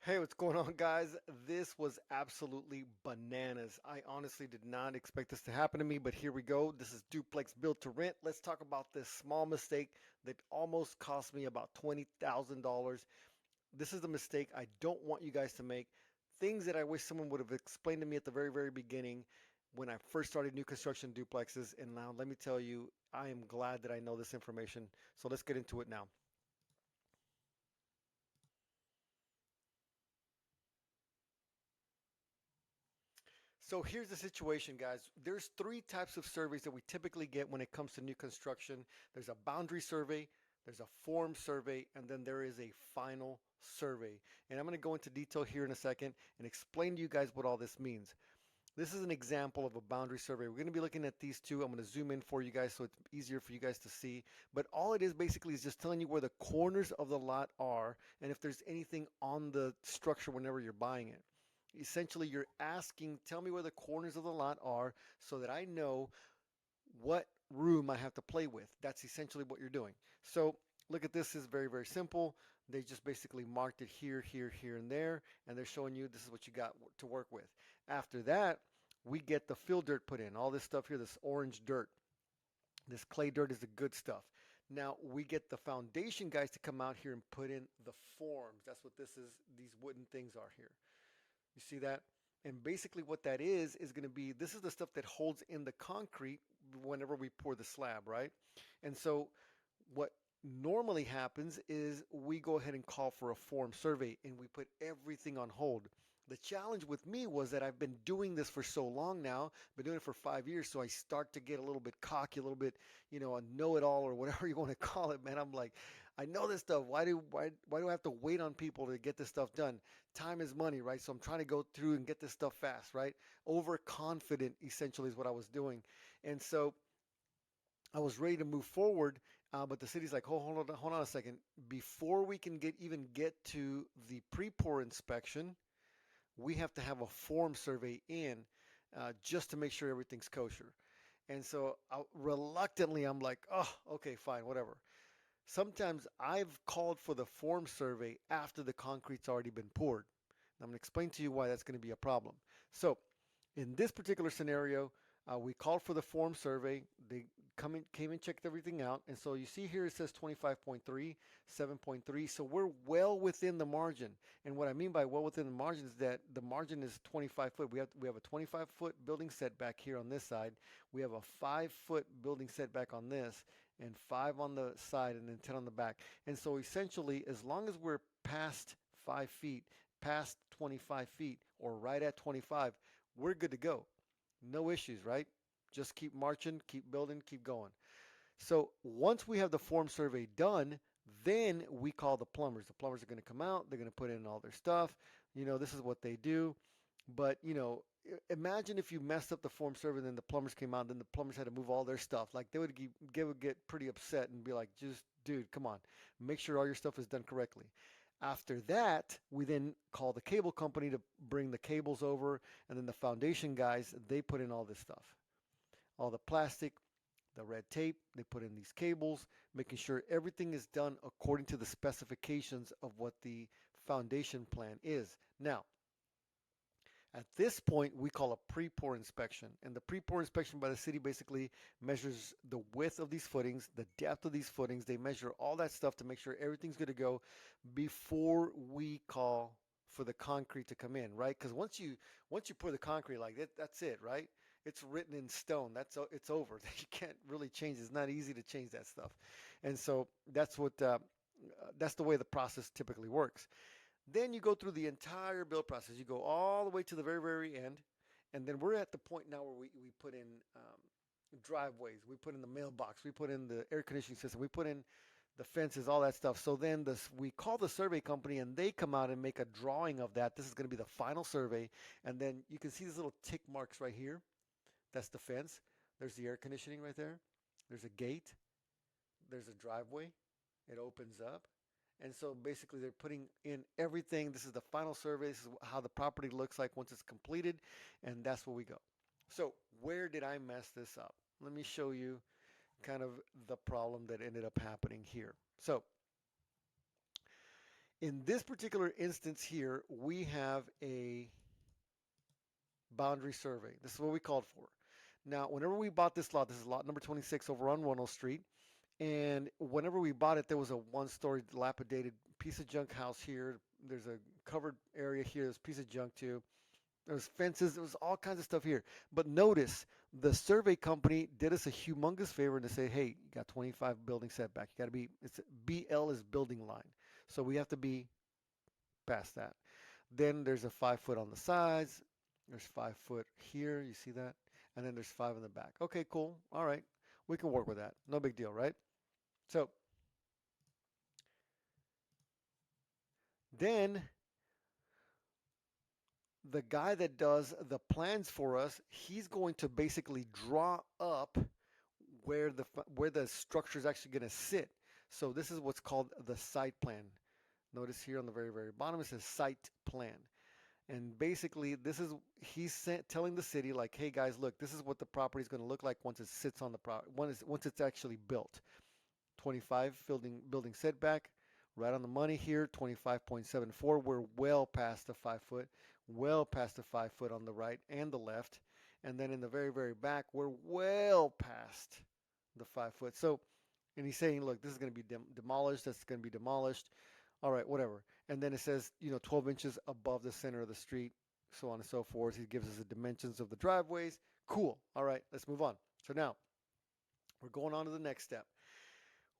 Hey, what's going on, guys? This was absolutely bananas. I honestly did not expect this to happen to me, but here we go. This is Duplex Built to Rent. Let's talk about this small mistake that almost cost me about $20,000. This is the mistake I don't want you guys to make. Things that I wish someone would have explained to me at the very, very beginning when I first started new construction duplexes. And now, let me tell you, I am glad that I know this information. So let's get into it now. So here's the situation, guys. There's three types of surveys that we typically get when it comes to new construction. There's a boundary survey, there's a form survey, and then there is a final survey. And I'm going to go into detail here in a second and explain to you guys what all this means. This is an example of a boundary survey. We're going to be looking at these two. I'm going to zoom in for you guys so it's easier for you guys to see. But all it is basically is just telling you where the corners of the lot are and if there's anything on the structure whenever you're buying it. Essentially, you're asking, tell me where the corners of the lot are so that I know what room I have to play with. That's essentially what you're doing. So look at this, is very, very simple. They just basically marked it here, here, here, and there, and they're showing you this is what you got to work with. After that, we get the fill dirt put in. All this stuff here, this orange dirt. This clay dirt is the good stuff. Now we get the foundation guys to come out here and put in the forms. That's what this is. These wooden things are here. You see that? And basically what that is going to be, this is the stuff that holds in the concrete whenever we pour the slab, right? And so what normally happens is we go ahead and call for a form survey and we put everything on hold. The challenge with me was that I've been doing this for so long now, been doing it for 5 years, so I start to get a little bit cocky, a little bit, a know-it-all or whatever you want to call it, man. I'm like, I know this stuff. Why do I have to wait on people to get this stuff done? Time is money, right? So I'm trying to go through and get this stuff fast, right? Overconfident essentially is what I was doing. And so I was ready to move forward, but the city's like, hold on a second. Before we can even get to the pre-pour inspection, we have to have a form survey in just to make sure everything's kosher. And so reluctantly, I'm like, oh, okay, fine, whatever. Sometimes I've called for the form survey after the concrete's already been poured. I'm going to explain to you why that's going to be a problem. So in this particular scenario, we called for the form survey. They came and checked everything out. And so you see here it says 25.3, 7.3. So we're well within the margin. And what I mean by well within the margin is that the margin is 25 foot. We have a 25-foot building setback here on this side. We have a 5-foot building setback on this, and 5 on the side, and then 10 on the back. And so essentially, as long as we're past 5 feet, past 25 feet, or right at 25, we're good to go. No issues, right? Just keep marching, keep building, keep going. So once we have the form survey done, then we call the plumbers. The plumbers are going to come out, they're going to put in all their stuff. This is what they do. But, imagine if you messed up the form survey and then the plumbers came out, and then the plumbers had to move all their stuff. Like they would get pretty upset and be like, just dude, come on, make sure all your stuff is done correctly. After that, we then call the cable company to bring the cables over, and then the foundation guys, they put in all this stuff, all the plastic, the red tape, they put in these cables, making sure everything is done according to the specifications of what the foundation plan is. Now, at this point, we call a pre-pour inspection. And the pre-pour inspection by the city basically measures the width of these footings, the depth of these footings. They measure all that stuff to make sure everything's good to go before we call for the concrete to come in, right? Because once you pour the concrete like that, that's it, right? It's written in stone. It's over. You can't really change it. It's not easy to change that stuff. And so that's the way the process typically works. Then you go through the entire build process. You go all the way to the very, very end. And then we're at the point now where we put in driveways. We put in the mailbox. We put in the air conditioning system. We put in the fences, all that stuff. So then we call the survey company and they come out and make a drawing of that. This is going to be the final survey. And then you can see these little tick marks right here. That's the fence. There's the air conditioning right there. There's a gate. There's a driveway. It opens up. And so basically they're putting in everything. This is the final survey. This is how the property looks like once it's completed. And that's where we go. So where did I mess this up? Let me show you kind of the problem that ended up happening here. So In this particular instance here, we have a boundary survey. This is what we called for. Now, whenever we bought this lot, this is lot number 26 over on Ronald Street. And whenever we bought it, there was a one-story dilapidated piece of junk house here. There's a covered area here. There's a piece of junk too. There was fences. There was all kinds of stuff here. But notice the survey company did us a humongous favor to say, hey, you got 25 building setback. You got to be, it's BL is building line. So we have to be past that. Then there's a 5 foot on the sides. There's 5 foot here. You see that? And then there's 5 in the back. Okay, cool. All right. We can work with that. No big deal, right? So then the guy that does the plans for us, he's going to basically draw up where the structure is actually going to sit. So this is what's called the site plan. Notice here on the very, very bottom it says site plan. And basically, this is telling the city like, hey guys, look, this is what the property is going to look like once it sits on the property, once it's actually built. 25 building setback, right on the money here. 25.74. We're well past the 5 foot, well past the 5 foot on the right and the left, and then in the very, very back, we're well past the 5 foot. So, and he's saying, look, this is going to be demolished. That's going to be demolished. All right, whatever. And then it says, 12 inches above the center of the street, so on and so forth. He gives us the dimensions of the driveways. Cool. All right, let's move on. So now we're going on to the next step.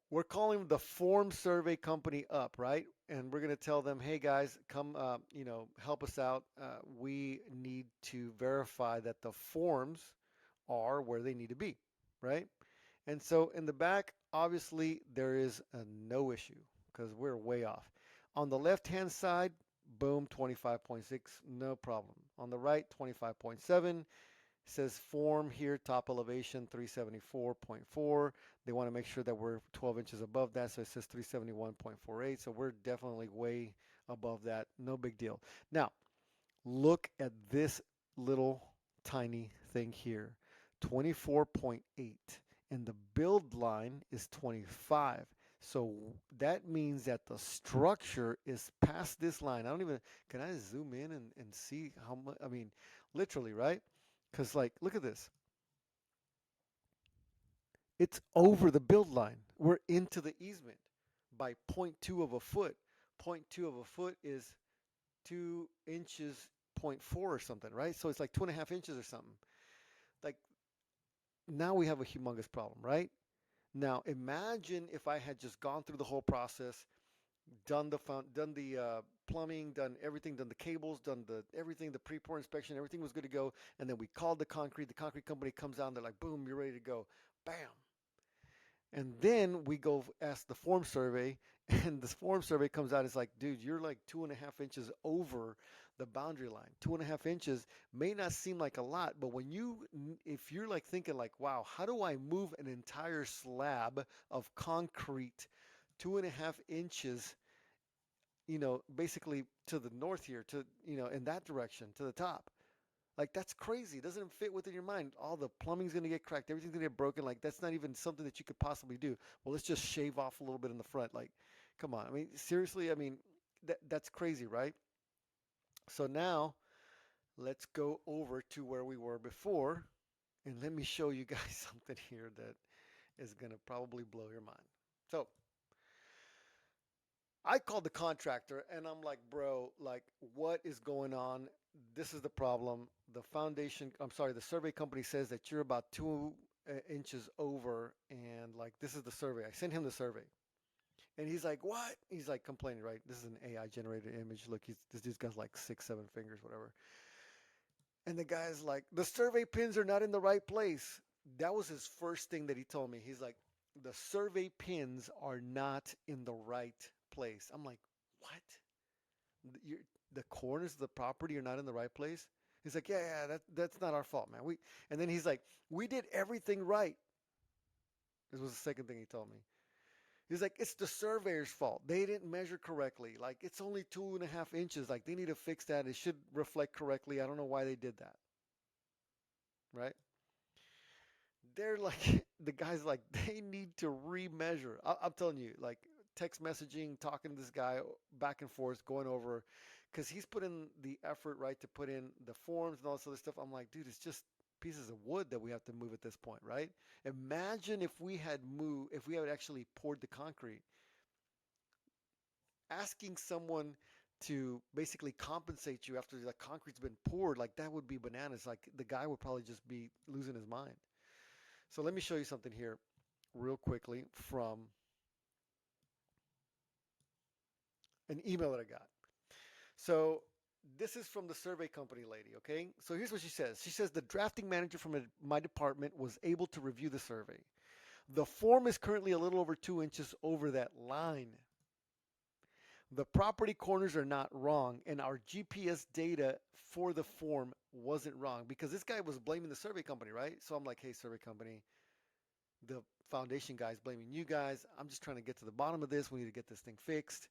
We're calling the form survey company up, right? And we're going to tell them, hey guys, come, help us out. We need to verify that the forms are where they need to be, right? And so in the back, obviously, there is no issue because we're way off. On the left-hand side, boom, 25.6, no problem. On the right, 25.7. Says form here, top elevation 374.4. They want to make sure that we're 12 inches above that, so it says 371.48. So we're definitely way above that. No big deal. Now, look at this little tiny thing here, 24.8, and the build line is 25. So that means that the structure is past this line. I don't even, can I zoom in and see how much? I mean, literally, right? Because, like, look at this. It's over the build line. We're into the easement by zero point 0.2 of a foot. 0.2 of a foot is 2 inches, zero point 0.4 or something, right? So it's like 2.5 inches or something. Like, now we have a humongous problem, right? Now, imagine if I had just gone through the whole process, done the plumbing, done everything, done the cables, done the everything, the pre-pour inspection, everything was good to go, and then we called the concrete company comes out, and they're like, boom, you're ready to go, bam, and then we go ask the form survey, and the form survey comes out, it's like, dude, you're like 2.5 inches over the boundary line. 2.5 inches may not seem like a lot, but if you're like thinking like, wow, how do I move an entire slab of concrete 2.5 inches, basically to the north here, in that direction, to the top. Like, that's crazy. It doesn't fit within your mind. All the plumbing's going to get cracked. Everything's going to get broken. Like, that's not even something that you could possibly do. Well, let's just shave off a little bit in the front. Like, come on. I mean, seriously, I mean, that's crazy, right? So now let's go over to where we were before. And let me show you guys something here that is going to probably blow your mind. So I called the contractor and I'm like, bro, like, what is going on? This is the problem. The survey company says that you're about 2 inches over, and like, this is the survey. I sent him the survey, and he's like, what? He's like complaining, right? This is an AI generated image. Look, this dude's got like 6, 7 fingers, whatever. And the guy's like, the survey pins are not in the right place. That was his first thing that he told me. He's like, the survey pins are not in the right place. I'm like, what? You're, the corners of the property are not in the right place? He's like, yeah, that's not our fault, man. And then he's like, we did everything right. This was the second thing he told me. He's like, it's the surveyor's fault. They didn't measure correctly. Like, it's only 2.5 inches. Like, they need to fix that. It should reflect correctly. I don't know why they did that. Right? They're like, the guy's like, they need to remeasure. I'm telling you, like, text messaging, talking to this guy back and forth, going over, because he's put in the effort, right, to put in the forms and all this other stuff. I'm like, dude, it's just pieces of wood that we have to move at this point, right? Imagine if we had moved, if we had actually poured the concrete, asking someone to basically compensate you after the concrete's been poured, like that would be bananas. Like the guy would probably just be losing his mind. So let me show you something here real quickly from an email that I got. So this is from the survey company lady, okay? So here's what she says. She says the drafting manager from my department was able to review the survey. The form is currently a little over 2 inches over that line. The property corners are not wrong, and our GPS data for the form wasn't wrong because this guy was blaming the survey company, right? So I'm like, hey, survey company, the foundation guy's blaming you guys. I'm just trying to get to the bottom of this. We need to get this thing fixed.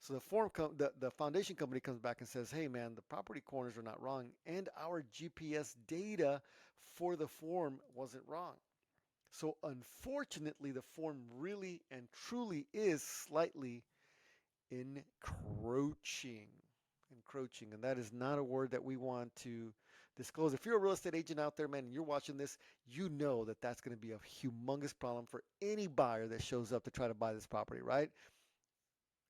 So the foundation company comes back and says, hey man, the property corners are not wrong, and our GPS data for the form wasn't wrong. So unfortunately, the form really and truly is slightly encroaching. Encroaching, and that is not a word that we want to disclose. If you're a real estate agent out there, man, and you're watching this, you know that that's going to be a humongous problem for any buyer that shows up to try to buy this property, right?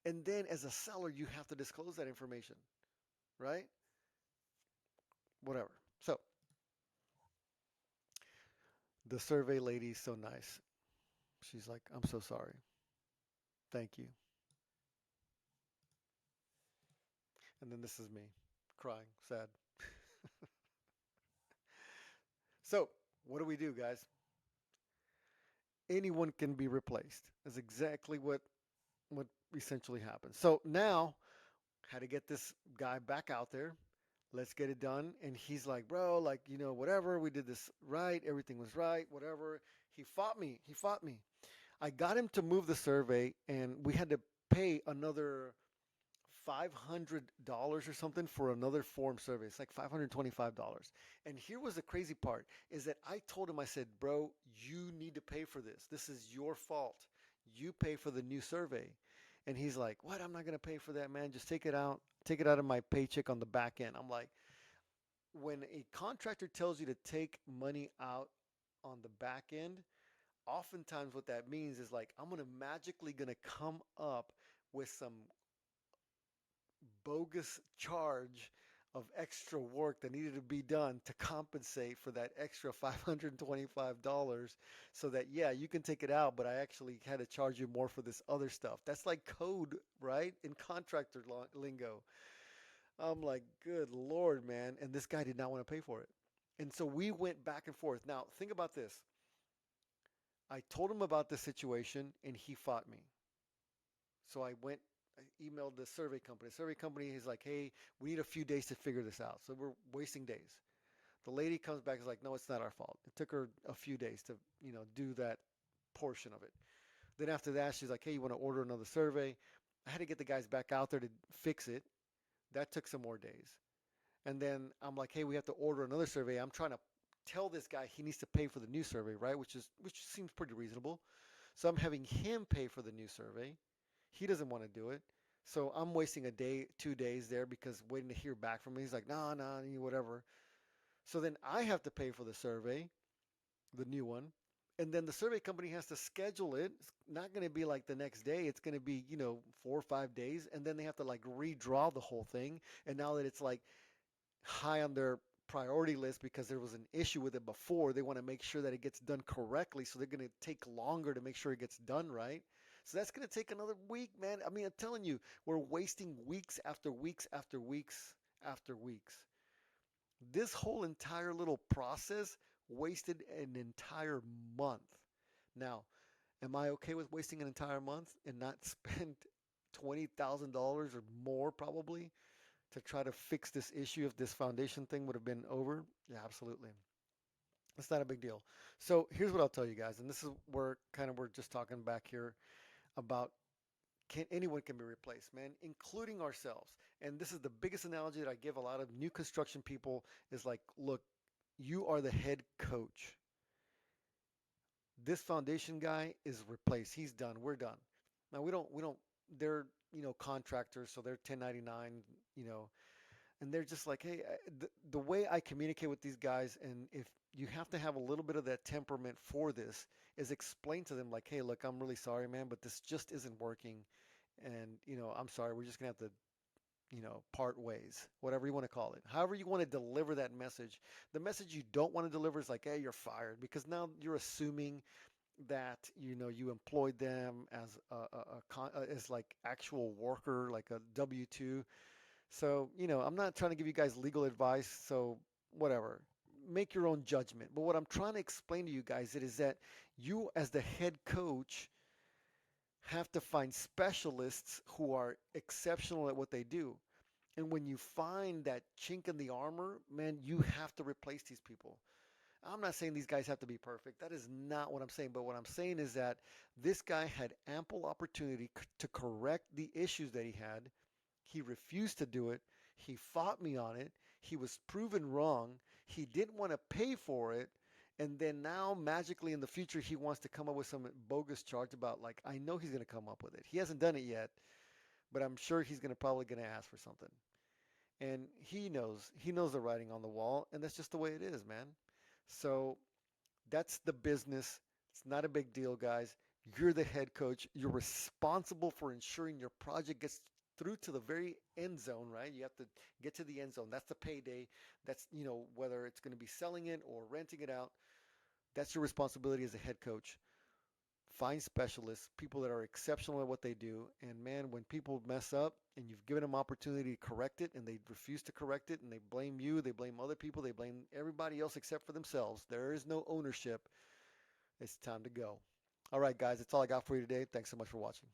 And then as a seller, you have to disclose that information, right? Whatever. So the survey lady's so nice. She's like, I'm so sorry. Thank you. And then this is me crying, sad. So what do we do, guys? Anyone can be replaced. That's exactly what essentially happens. So now had to get this guy back out there. Let's get it done. And he's like, bro, like, whatever. We did this right. Everything was right. Whatever. He fought me. He fought me. I got him to move the survey, and we had to pay another $500 or something for another form survey. It's like $525. And here was the crazy part is that I told him, I said, bro, you need to pay for this. This is your fault. You pay for the new survey. And he's like, what? I'm not going to pay for that, man. Just take it out. Take it out of my paycheck on the back end. I'm like, when a contractor tells you to take money out on the back end, oftentimes what that means is like, I'm gonna come up with some bogus charge of extra work that needed to be done to compensate for that extra $525 so that, yeah, you can take it out, but I actually had to charge you more for this other stuff. That's like code, right? In contractor lingo. I'm like, good Lord, man. And this guy did not want to pay for it. And so we went back and forth. Now, think about this. I told him about the situation and he fought me. So I emailed the survey company. The survey company is like, hey, we need a few days to figure this out. So we're wasting days. The lady comes back and is like, no, it's not our fault. It took her a few days to, do that portion of it. Then after that, she's like, hey, you want to order another survey? I had to get the guys back out there to fix it. That took some more days. And then I'm like, hey, we have to order another survey. I'm trying to tell this guy he needs to pay for the new survey, right? Which seems pretty reasonable. So I'm having him pay for the new survey. He doesn't want to do it. So I'm wasting a day, 2 days there because waiting to hear back from him. He's like, no, no, whatever. So then I have to pay for the survey, the new one. And then the survey company has to schedule it. It's not going to be like the next day. It's going to be, 4 or 5 days. And then they have to like redraw the whole thing. And now that it's like high on their priority list because there was an issue with it before. They want to make sure that it gets done correctly. So they're going to take longer to make sure it gets done right. So that's going to take another week, man. I mean, I'm telling you, we're wasting weeks after weeks after weeks after weeks. This whole entire little process wasted an entire month. Now, am I okay with wasting an entire month and not spend $20,000 or more probably to try to fix this issue if this foundation thing would have been over? Yeah, absolutely. It's not a big deal. So here's what I'll tell you guys, and this is where kind of we're just talking back here about anyone can be replaced, man, including ourselves. And this is the biggest analogy that I give a lot of new construction people is like, look, you are the head coach. This foundation guy is replaced. He's done. We're done. Now we don't they're, contractors, so they're 1099, you know, and they're just like, hey, the way I communicate with these guys, and if you have to have a little bit of that temperament for this, is explain to them like, hey, look, I'm really sorry, man, but this just isn't working, and I'm sorry, we're just gonna have to, part ways, whatever you want to call it. However you want to deliver that message. The message you don't want to deliver is like, hey, you're fired, because now you're assuming that you employed them as as like actual worker, like a W-2. So, I'm not trying to give you guys legal advice, so whatever. Make your own judgment. But what I'm trying to explain to you guys it is that you, as the head coach, have to find specialists who are exceptional at what they do. And when you find that chink in the armor, man, you have to replace these people. I'm not saying these guys have to be perfect. That is not what I'm saying. But what I'm saying is that this guy had ample opportunity to correct the issues that he had. He refused to do it. He fought me on it. He was proven wrong. He didn't want to pay for it. And then now, magically in the future, he wants to come up with some bogus charge about, like, I know he's going to come up with it. He hasn't done it yet, but I'm sure he's probably going to ask for something. And he knows the writing on the wall, and that's just the way it is, man. So that's the business. It's not a big deal, guys. You're the head coach. You're responsible for ensuring your project gets through to the very end zone, right? You have to get to the end zone. That's the payday. That's, whether it's going to be selling it or renting it out. That's your responsibility as a head coach. Find specialists, people that are exceptional at what they do. And man, when people mess up and you've given them opportunity to correct it and they refuse to correct it and they blame you, they blame other people, they blame everybody else except for themselves. There is no ownership. It's time to go. All right, guys, that's all I got for you today. Thanks so much for watching.